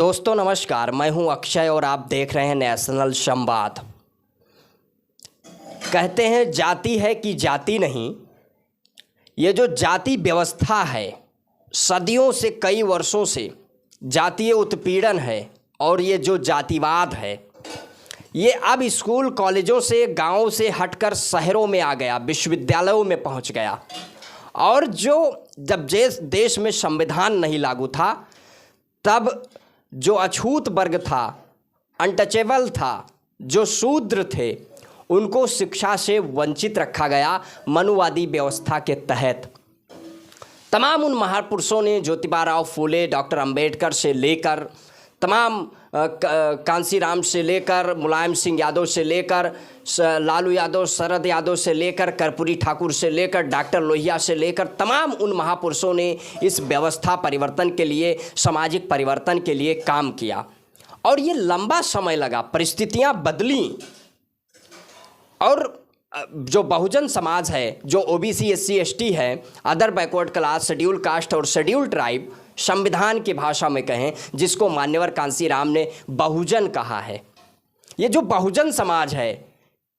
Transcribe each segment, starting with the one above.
दोस्तों नमस्कार, मैं हूं अक्षय और आप देख रहे हैं नेशनल संवाद। कहते हैं जाति है कि जाति नहीं। ये जो जाति व्यवस्था है, सदियों से, कई वर्षों से जातीय उत्पीड़न है और ये जो जातिवाद है ये अब स्कूल कॉलेजों से, गांवों से हटकर शहरों में आ गया, विश्वविद्यालयों में पहुंच गया। और जो जब देश में संविधान नहीं लागू था तब जो अछूत वर्ग था, अनटचेबल था, जो शूद्र थे, उनको शिक्षा से वंचित रखा गया मनुवादी व्यवस्था के तहत। तमाम उन महापुरुषों ने, ज्योतिबा राव फूले, डॉक्टर अंबेडकर से लेकर, तमाम कांसीराम से लेकर, मुलायम सिंह यादव से लेकर, लालू यादव, शरद यादव से लेकर, कर्पूरी ठाकुर से लेकर, डॉक्टर लोहिया से लेकर, तमाम उन महापुरुषों ने इस व्यवस्था परिवर्तन के लिए, सामाजिक परिवर्तन के लिए काम किया। और ये लंबा समय लगा, परिस्थितियां बदली। और जो बहुजन समाज है, जो ओबीसी, एससी, एसटी है, other backward class, schedule caste और शेड्यूल ट्राइब, संविधान की भाषा में कहें, जिसको मान्यवर कांसीराम ने बहुजन कहा है, ये जो बहुजन समाज है,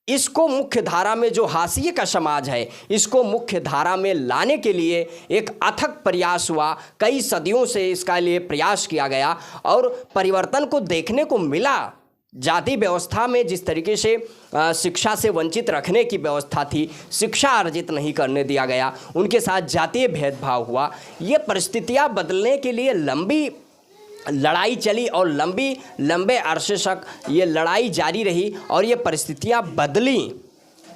इसको मुख्य धारा में, जो हाशिए का समाज है, इसको मुख्य धारा में लाने के लिए एक अथक प्रयास हुआ। कई सदियों से इसका लिए प्रयास किया गया और परिवर्तन को देखने को मिला। जाति व्यवस्था में जिस तरीके से शिक्षा से वंचित रखने की व्यवस्था थी, शिक्षा अर्जित नहीं करने दिया गया, उनके साथ जातीय भेदभाव हुआ। ये परिस्थितियां बदलने के लिए लंबी लड़ाई चली और लंबे अरसे तक ये लड़ाई जारी रही और ये परिस्थितियां बदली।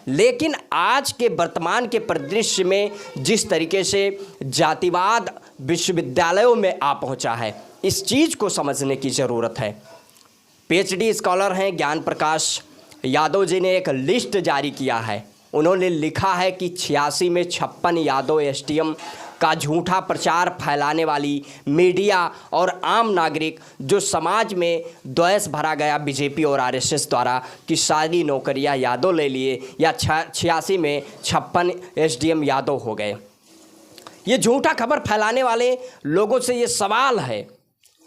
लेकिन आज के वर्तमान के परिदृश्य में जिस तरीके से जातिवाद विश्वविद्यालयों में आ पहुंचा है, इस चीज़ को समझने की ज़रूरत है। पीएचडी स्कॉलर हैं ज्ञान प्रकाश यादव जी ने एक लिस्ट जारी किया है। उन्होंने लिखा है कि 86 में 56 यादव एसटीएम का झूठा प्रचार फैलाने वाली मीडिया और आम नागरिक, जो समाज में द्वेष भरा गया बीजेपी और आरएसएस द्वारा कि सारी नौकरियां यादव ले लिए, या 86 में 56 एसडीएम यादव हो गए। ये झूठा खबर फैलाने वाले लोगों से ये सवाल है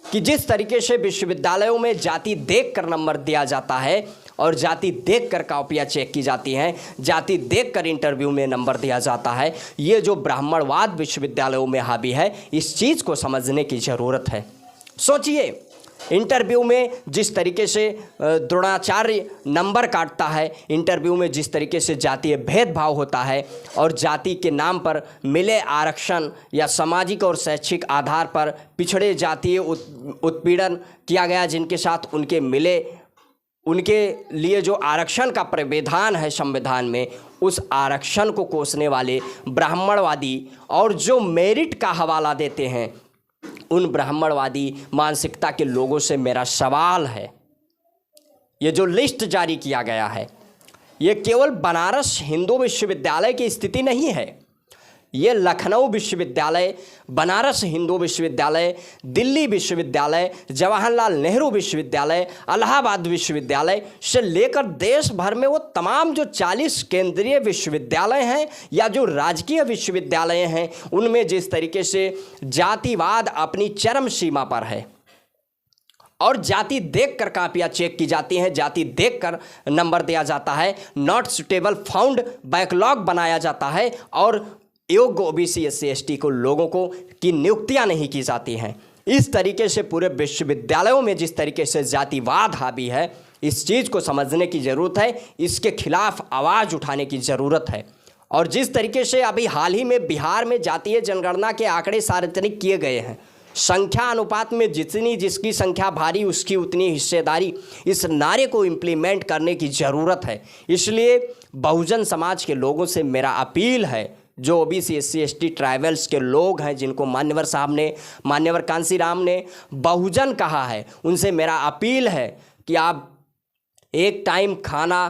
कि जिस तरीके से विश्वविद्यालयों में जाति देखकर नंबर दिया जाता है और जाति देखकर कॉपियाँ चेक की जाती हैं, जाति देखकर इंटरव्यू में नंबर दिया जाता है, ये जो ब्राह्मणवाद विश्वविद्यालयों में हावी है, इस चीज़ को समझने की ज़रूरत है। सोचिए, इंटरव्यू में जिस तरीके से द्रोणाचार्य नंबर काटता है, इंटरव्यू में जिस तरीके से जातीय भेदभाव होता है और जाति के नाम पर मिले आरक्षण या सामाजिक और शैक्षिक आधार पर पिछड़े जातीय उत्पीड़न किया गया, जिनके साथ उनके मिले, उनके लिए जो आरक्षण का प्रावधान है संविधान में, उस आरक्षण को कोसने वाले ब्राह्मणवादी और जो मेरिट का हवाला देते हैं, उन ब्राह्मणवादी मानसिकता के लोगों से मेरा सवाल है। ये जो लिस्ट जारी किया गया है, ये केवल बनारस हिंदू विश्वविद्यालय की स्थिति नहीं है। ये लखनऊ विश्वविद्यालय, बनारस हिंदू विश्वविद्यालय, दिल्ली विश्वविद्यालय, जवाहरलाल नेहरू विश्वविद्यालय, इलाहाबाद विश्वविद्यालय से लेकर देश भर में वो तमाम जो 40 केंद्रीय विश्वविद्यालय हैं या जो राजकीय विश्वविद्यालय हैं, उनमें जिस तरीके से जातिवाद अपनी चरम सीमा पर है और जाति देखकर कॉपियाँ चेक की जाती हैं, जाति देखकर नंबर दिया जाता है, नॉट सुटेबल फाउंड बैकलॉग बनाया जाता है और योग्य ओबीसी, एससी, एसटी को लोगों को की नियुक्तियां नहीं की जाती हैं। इस तरीके से पूरे विश्वविद्यालयों में जिस तरीके से जातिवाद हावी है, इस चीज़ को समझने की ज़रूरत है, इसके खिलाफ आवाज़ उठाने की ज़रूरत है। और जिस तरीके से अभी हाल ही में बिहार में जातीय जनगणना के आंकड़े सार्वजनिक किए गए हैं, संख्या अनुपात में जितनी जिसकी संख्या भारी उसकी उतनी हिस्सेदारी, इस नारे को इम्प्लीमेंट करने की ज़रूरत है। इसलिए बहुजन समाज के लोगों से मेरा अपील है, जो ओबीसी, एससी, एसटी, ट्राइबल्स के लोग हैं, जिनको मान्यवर साहब ने, मान्यवर कांसीराम ने बहुजन कहा है, उनसे मेरा अपील है कि आप एक टाइम खाना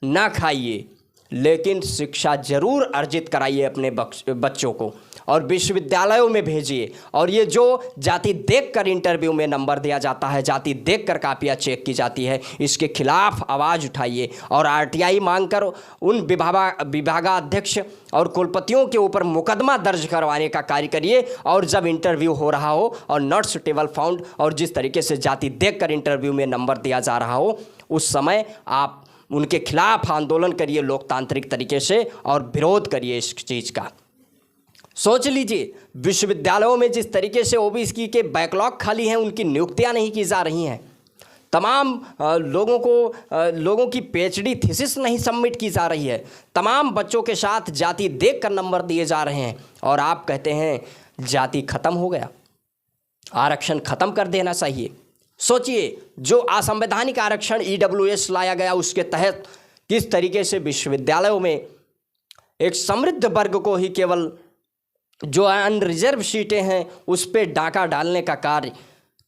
ना खाइए, लेकिन शिक्षा जरूर अर्जित कराइए अपने बच्चों को। और विश्वविद्यालयों में भेजिए। और ये जो जाति देखकर इंटरव्यू में नंबर दिया जाता है, जाति देखकर कापियाँ चेक की जाती है, इसके खिलाफ आवाज़ उठाइए और आरटीआई मांगकर उन विभागाध्यक्ष और कुलपतियों के ऊपर मुकदमा दर्ज करवाने का कार्य करिए। और जब इंटरव्यू हो रहा हो और नॉट सुटेबल फाउंड और जिस तरीके से जाति देखकर इंटरव्यू में नंबर दिया जा रहा हो, उस समय आप उनके खिलाफ आंदोलन करिए लोकतांत्रिक तरीके से और विरोध करिए इस चीज़ का। सोच लीजिए, विश्वविद्यालयों में जिस तरीके से ओबीसी के बैकलॉग खाली हैं, उनकी नियुक्तियां नहीं की जा रही हैं, तमाम लोगों की पीएचडी थीसिस नहीं सबमिट की जा रही है, तमाम बच्चों के साथ जाति देखकर नंबर दिए जा रहे हैं, और आप कहते हैं जाति खत्म हो गया, आरक्षण खत्म कर देना चाहिए। सोचिए, जो असंवैधानिक आरक्षण ईडब्ल्यूएस लाया गया, उसके तहत किस तरीके से विश्वविद्यालयों में एक समृद्ध वर्ग को ही केवल जो अनरिजर्व सीटें हैं उस पर डाका डालने का कार्य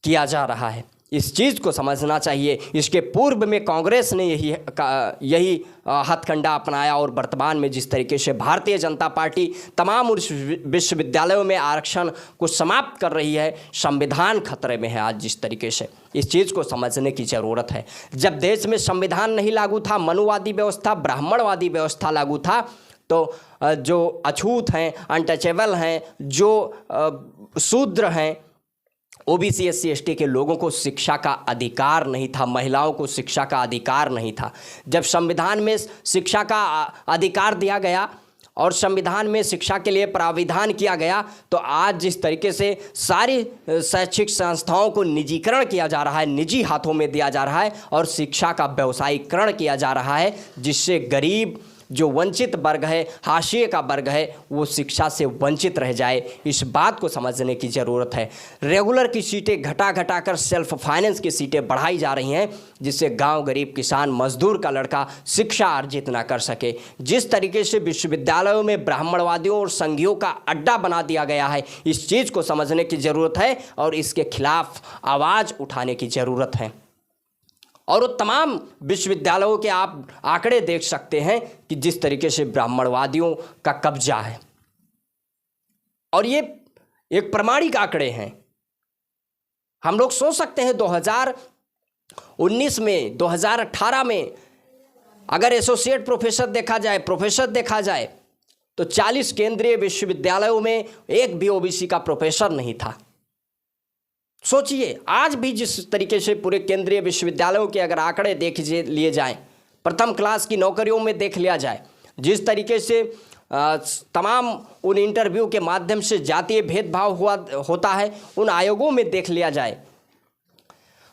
किया जा रहा है। इस चीज़ को समझना चाहिए। इसके पूर्व में कांग्रेस ने यही हथकंडा अपनाया और वर्तमान में जिस तरीके से भारतीय जनता पार्टी तमाम उस विश्वविद्यालयों में आरक्षण को समाप्त कर रही है, संविधान खतरे में है आज जिस तरीके से। इस चीज़ को समझने की ज़रूरत है। जब देश में संविधान नहीं लागू था, मनुवादी व्यवस्था, ब्राह्मणवादी व्यवस्था लागू था, तो जो अछूत हैं, अनटचेबल हैं, जो शूद्र हैं, ओबीसी एससी एसटी के लोगों को शिक्षा का अधिकार नहीं था, महिलाओं को शिक्षा का अधिकार नहीं था। जब संविधान में शिक्षा का अधिकार दिया गया और संविधान में शिक्षा के लिए प्राविधान किया गया, तो आज जिस तरीके से सारी शैक्षिक संस्थाओं को निजीकरण किया जा रहा है, निजी हाथों में दिया जा रहा है और शिक्षा का व्यवसायीकरण किया जा रहा है, जिससे गरीब जो वंचित वर्ग है, हाशिए का वर्ग है, वो शिक्षा से वंचित रह जाए। इस बात को समझने की ज़रूरत है। रेगुलर की सीटें घटा कर सेल्फ फाइनेंस की सीटें बढ़ाई जा रही हैं, जिससे गांव गरीब किसान मजदूर का लड़का शिक्षा अर्जित ना कर सके। जिस तरीके से विश्वविद्यालयों में ब्राह्मणवादियों और संघियों का अड्डा बना दिया गया है, इस चीज़ को समझने की ज़रूरत है और इसके खिलाफ आवाज़ उठाने की ज़रूरत है। और वो तमाम विश्वविद्यालयों के आप आंकड़े देख सकते हैं कि जिस तरीके से ब्राह्मणवादियों का कब्जा है, और ये एक प्रमाणिक आंकड़े हैं। हम लोग सोच सकते हैं 2019 में, 2018 में अगर एसोसिएट प्रोफेसर देखा जाए, प्रोफेसर देखा जाए, तो 40 केंद्रीय विश्वविद्यालयों में एक भी ओबीसी का प्रोफेसर नहीं था। सोचिए, आज भी जिस तरीके से पूरे केंद्रीय विश्वविद्यालयों के अगर आंकड़े देख लिए जाएं, प्रथम क्लास की नौकरियों में देख लिया जाए, जिस तरीके से तमाम उन इंटरव्यू के माध्यम से जातीय भेदभाव होता है, उन आयोगों में देख लिया जाए,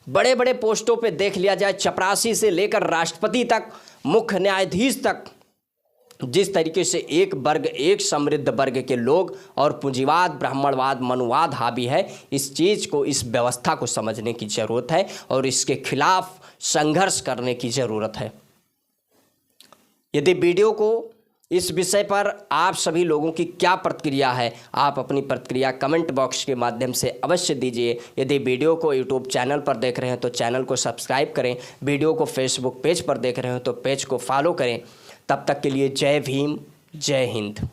बड़े बड़े पोस्टों पे देख लिया जाए, चपरासी से लेकर राष्ट्रपति तक, मुख्य न्यायाधीश तक, जिस तरीके से एक वर्ग, एक समृद्ध वर्ग के लोग और पूंजीवाद, ब्राह्मणवाद, मनुवाद हावी है, इस चीज़ को, इस व्यवस्था को समझने की ज़रूरत है और इसके खिलाफ संघर्ष करने की ज़रूरत है। यदि वीडियो को इस विषय पर आप सभी लोगों की क्या प्रतिक्रिया है, आप अपनी प्रतिक्रिया कमेंट बॉक्स के माध्यम से अवश्य दीजिए। यदि वीडियो को यूट्यूब चैनल पर देख रहे हैं तो चैनल को सब्सक्राइब करें, वीडियो को फेसबुक पेज पर देख रहे हैं तो पेज को फॉलो करें। तब तक के लिए जय भीम, जय हिंद।